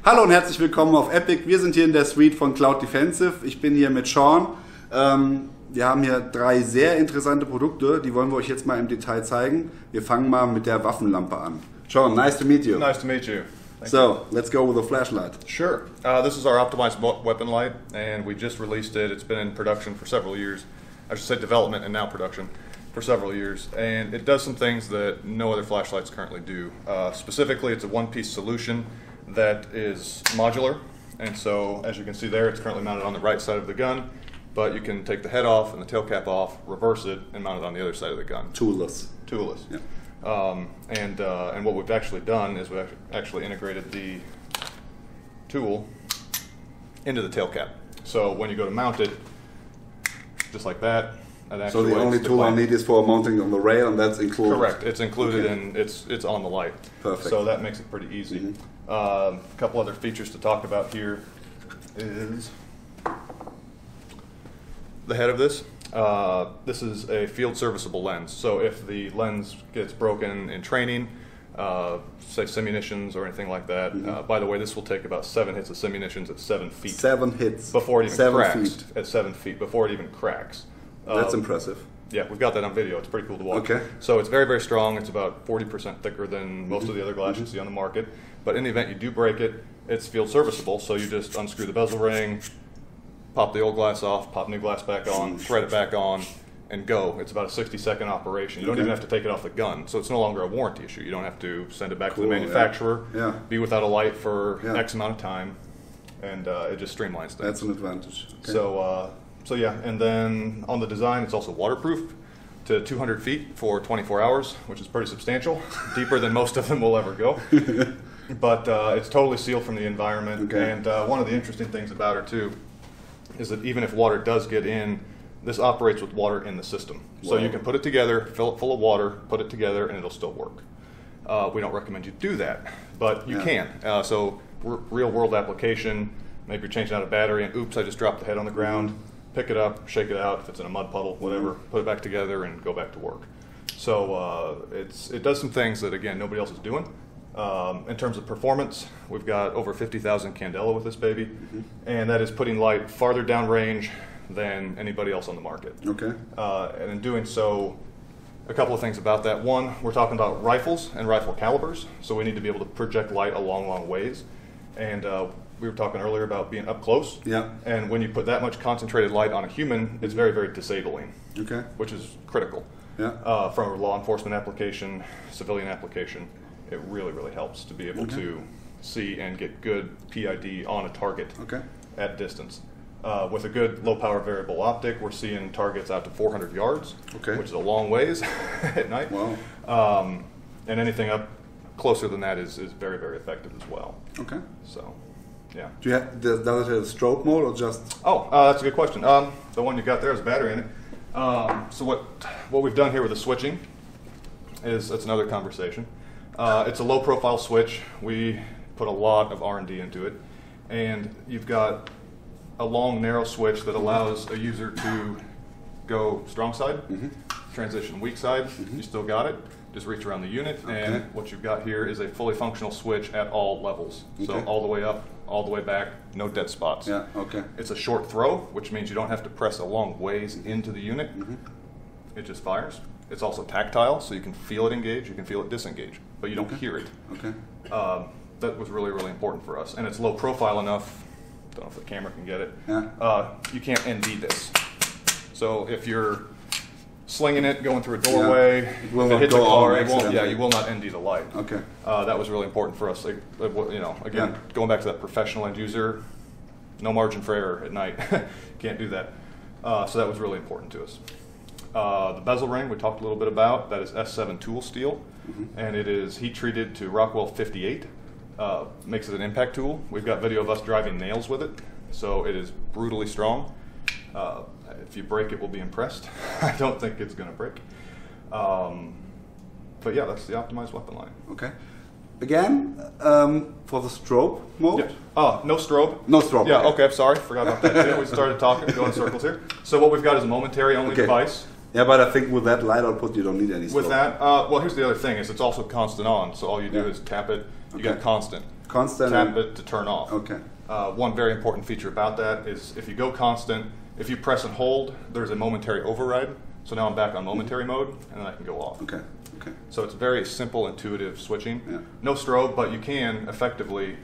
Hallo und herzlich willkommen auf ePIG. Wir sind hier in der Suite von Cloud Defensive. Ich bin hier mit Sean. Wir haben hier 3 sehr interessante Produkte, die wollen wir euch jetzt mal im Detail zeigen. Wir fangen mal mit der Waffenlampe an. Sean, nice to meet you. Nice to meet you. So, let's go with the flashlight. Sure. This is our optimized weapon light, and we just released it. It's been in production for several years. I should say development and now production for several years. And it does some things that no other flashlights currently do. Specifically, it's a one-piece solution that is modular. And so, as you can see there, it's currently mounted on the right side of the gun. But you can take the head off and the tail cap off, reverse it, and mount it on the other side of the gun. Toolless. Toolless. Yeah. And what we've actually done is we've actually integrated the tool into the tail cap. So when you go to mount it, just like that. So the only tool I need is for mounting on the rail, and that's included? Correct. It's included, and it's on the light. Perfect. So that makes it pretty easy. Mm-hmm. A couple other features to talk about here is the head of this. This is a field serviceable lens. So if the lens gets broken in training, say simunitions or anything like that, by the way, this will take about 7 hits of simunitions at 7 feet. 7 hits. Before it even cracks. 7 feet. At 7 feet, before it even cracks. That's impressive. Yeah, we've got that on video. It's pretty cool to watch. Okay. So it's very, very strong. It's about 40% thicker than most of the other glass you see on the market. But in the event you do break it, it's field serviceable. So you just unscrew the bezel ring, pop the old glass off, pop new glass back on, thread it back on, and go. It's about a 60-second operation. You don't even have to take it off the gun. So it's no longer a warranty issue. You don't have to send it back to the manufacturer, be without a light for X amount of time, and it just streamlines things. That's an advantage. Okay. So yeah, and then on the design, it's also waterproof to 200 feet for 24 hours, which is pretty substantial, deeper than most of them will ever go. But it's totally sealed from the environment, and one of the interesting things about it too is that even if water does get in, this operates with water in the system. So you can put it together, fill it full of water, put it together, and it'll still work. We don't recommend you do that, but you can. So real world application, maybe you're changing out a battery and oops, I just dropped the head on the ground. Pick it up, shake it out, if it's in a mud puddle, whatever, put it back together and go back to work. So it does some things that, again, nobody else is doing. In terms of performance, we've got over 50,000 candela with this baby, and that is putting light farther down range than anybody else on the market. Okay. And in doing so, a couple of things about that. One, we're talking about rifles and rifle calibers, so we need to be able to project light a long, long ways. And we were talking earlier about being up close. Yeah. And when you put that much concentrated light on a human, it's very, very disabling. Okay. Which is critical. Yeah. From a law enforcement application, civilian application, it really, really helps to be able to see and get good PID on a target at distance. With a good low-power variable optic, we're seeing targets out to 400 yards, which is a long ways at night. Wow. And anything up closer than that is very, very effective as well. Okay. So, yeah. Does it have a strobe mode or just? Oh, that's a good question. The one you got there has a battery in it. So what we've done here with the switching that's another conversation. It's a low-profile switch. We put a lot of R&D into it, and you've got a long, narrow switch that allows a user to go strong side, transition weak side. You still got it. Just reach around the unit, and what you've got here is a fully functional switch at all levels. So all the way up, all the way back, no dead spots. Yeah. Okay. It's a short throw, which means you don't have to press a long ways into the unit. It just fires. It's also tactile, so you can feel it engage, you can feel it disengage, but you don't hear it. Okay. That was really, really important for us, and it's low profile enough. Don't know if the camera can get it. Yeah. You can't ND this. So if you're slinging it, going through a doorway, if it hits a car, you will not ND the light. Okay. That was really important for us. Again, going back to that professional end user, no margin for error at night. Can't do that. So that was really important to us. The bezel ring we talked a little bit about. That is S7 tool steel, and it is heat treated to Rockwell 58. Makes it an impact tool. We've got video of us driving nails with it, so it is brutally strong. If you break it, we'll be impressed. I don't think it's going to break. But yeah, that's the optimized weapon line. Okay. Again, for the strobe mode? Yeah. Oh, no strobe? No strobe. Yeah, okay, I'm sorry. Forgot about that too. We started talking, going in circles here. So what we've got is a momentary only device. Yeah, but I think with that light output, you don't need any strobe. With that, well, here's the other thing, is it's also constant on. So all you do is tap it, you get constant. Constant. Tap it to turn off. Okay. One very important feature about that is if you go constant, if you press and hold, there's a momentary override. So now I'm back on momentary mode, and then I can go off. Okay. Okay. So it's very simple, intuitive switching. Yeah. No strobe, but you can effectively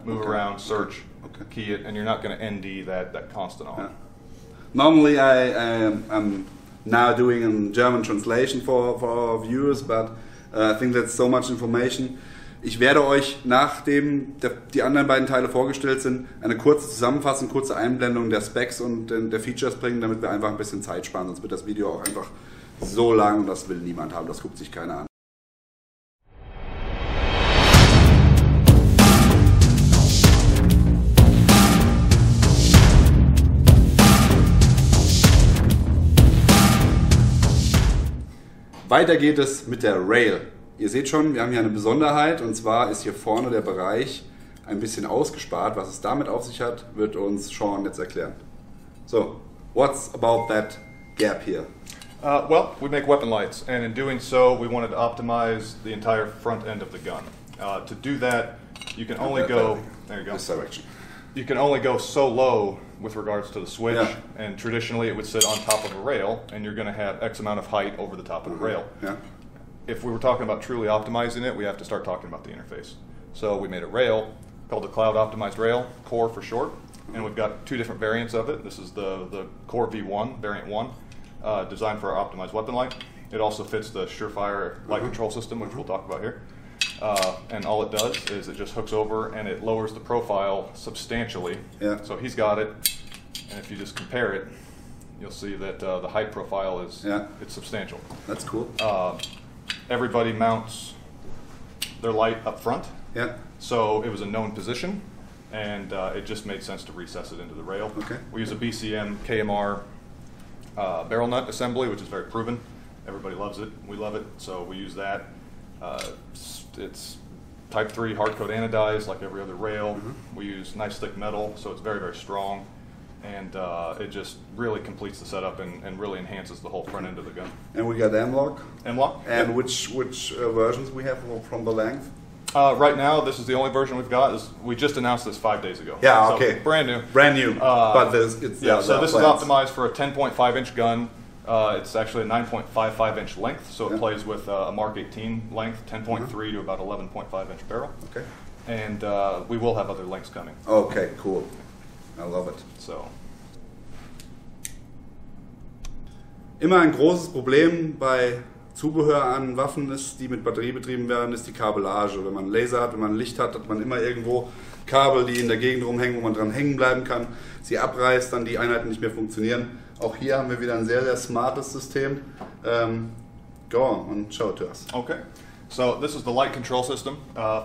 move around, search, key it, and you're not going to ND that constant on. Yeah. Normally I'm now doing a German translation for our viewers, but I think that's so much information. Ich werde euch, nachdem die anderen beiden Teile vorgestellt sind, eine kurze Zusammenfassung, kurze Einblendung der Specs und der Features bringen, damit wir einfach ein bisschen Zeit sparen. Sonst wird das Video auch einfach so lang und das will niemand haben, das guckt sich keiner an. Weiter geht es mit der Rail. Ihr seht schon, wir haben hier eine Besonderheit, und zwar ist hier vorne der Bereich ein bisschen ausgespart. Was es damit auf sich hat, wird uns Sean jetzt erklären. So, what's about that gap here? Well, we make weapon lights, and in doing so, we wanted to optimize the entire front end of the gun. To do that, you can only go, there you go. This direction. You can only go so low with regards to the switch, and traditionally it would sit on top of a rail, and you're going to have X amount of height over the top of the rail. Yeah. If we were talking about truly optimizing it, we have to start talking about the interface. So we made a rail called the Cloud Optimized Rail, Core for short, and we've got two different variants of it. This is the Core V1, variant 1, designed for our optimized weapon light. It also fits the Surefire light control system, which we'll talk about here. And all it does is it just hooks over and it lowers the profile substantially. Yeah. So he's got it, and if you just compare it, you'll see that the height profile is it's substantial. That's cool. Everybody mounts their light up front. Yeah. So it was a known position, and it just made sense to recess it into the rail. Okay. We use a BCM KMR barrel nut assembly, which is very proven. Everybody loves it. We love it, so we use that. It's type 3 hard coat anodized like every other rail. We use nice thick metal, so it's very, very strong. And it just really completes the setup and really enhances the whole front end of the gun. And we got M-Lock. M-Lock. And which versions we have from the length? Right now, this is the only version we've got. We just announced this 5 days ago. Yeah, so okay. Brand new. Brand new. But it's so this is optimized for a 10.5 inch gun. It's actually a 9.55 inch length, so it plays with a Mark 18 length, 10.3 to about 11.5 inch barrel. Okay. And we will have other lengths coming. Okay, cool. I love it. So. Immer ein großes Problem bei Zubehör an Waffen ist, die mit Batterie betrieben werden, ist die Kabellage. Wenn man Laser hat, wenn man Licht hat, hat man immer irgendwo Kabel, die in der Gegend rumhängen, wo man dran hängen bleiben kann. Sie abreißt, dann die Einheiten nicht mehr funktionieren. Auch hier haben wir wieder ein sehr, sehr smartes System. Go on and show it to us. Okay. So this is the light control system,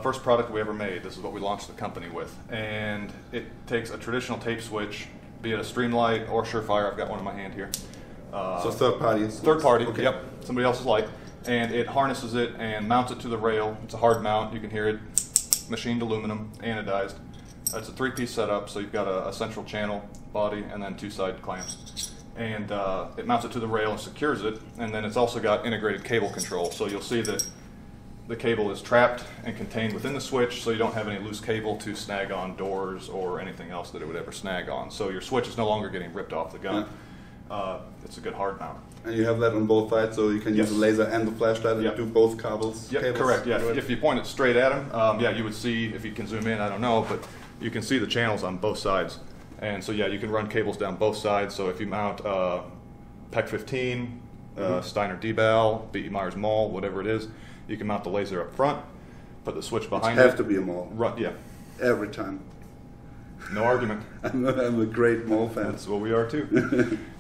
first product we ever made. This is what we launched the company with. And it takes a traditional tape switch, be it a Streamlight or Surefire. I've got one in my hand here. So third party? Third party, okay. Yep. Somebody else's light. And it harnesses it and mounts it to the rail. It's a hard mount. You can hear it. Machined aluminum, anodized. It's a 3-piece setup, so you've got a central channel, body, and then 2 side clamps. And it mounts it to the rail and secures it. And then it's also got integrated cable control. So you'll see that the cable is trapped and contained within the switch, so you don't have any loose cable to snag on doors or anything else that it would ever snag on. So your switch is no longer getting ripped off the gun. It's a good hard mount. And you have that on both sides, so you can use the laser and the flashlight and do both cables? Yep, correct. Yeah, if you point it straight at them, you would see, if you can zoom in, I don't know, but you can see the channels on both sides. And so you can run cables down both sides. So if you mount PEC 15, Steiner D-Bal, B.E. Myers Mall, whatever it is, you can mount the laser up front, put the switch behind it. It have to be a Mall. Yeah. Every time. No argument. I'm a great Mall fan. That's what we are too.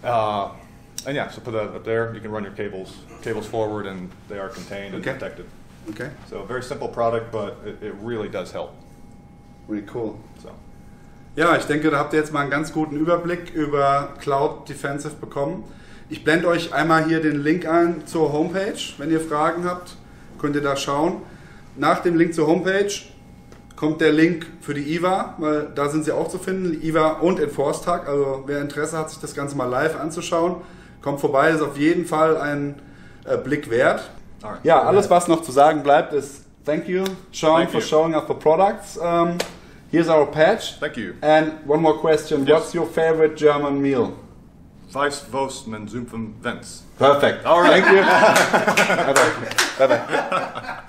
And so put that up there. You can run your cables forward, and they are contained and protected. Okay. So a very simple product, but it really does help. Really cool. So. Ja, ich denke, da habt ihr jetzt mal einen ganz guten Überblick über Cloud Defensive bekommen. Ich blende euch einmal hier den Link ein zur Homepage. Wenn ihr Fragen habt, könnt ihr da schauen. Nach dem Link zur Homepage kommt der Link für die IWA, weil da sind sie auch zu finden, die IWA und Enforce-Tag. Also wer Interesse hat, sich das Ganze mal live anzuschauen, kommt vorbei, ist auf jeden Fall ein Blick wert. Ja, alles was noch zu sagen bleibt ist, Thank you, Sean, for showing off the products. Here's our patch. Thank you. And one more question. Yes. What's your favorite German meal? Weiss, Wurst, and Zumpfen, Vents. Perfect. All right. Thank you. Bye-bye. Bye-bye.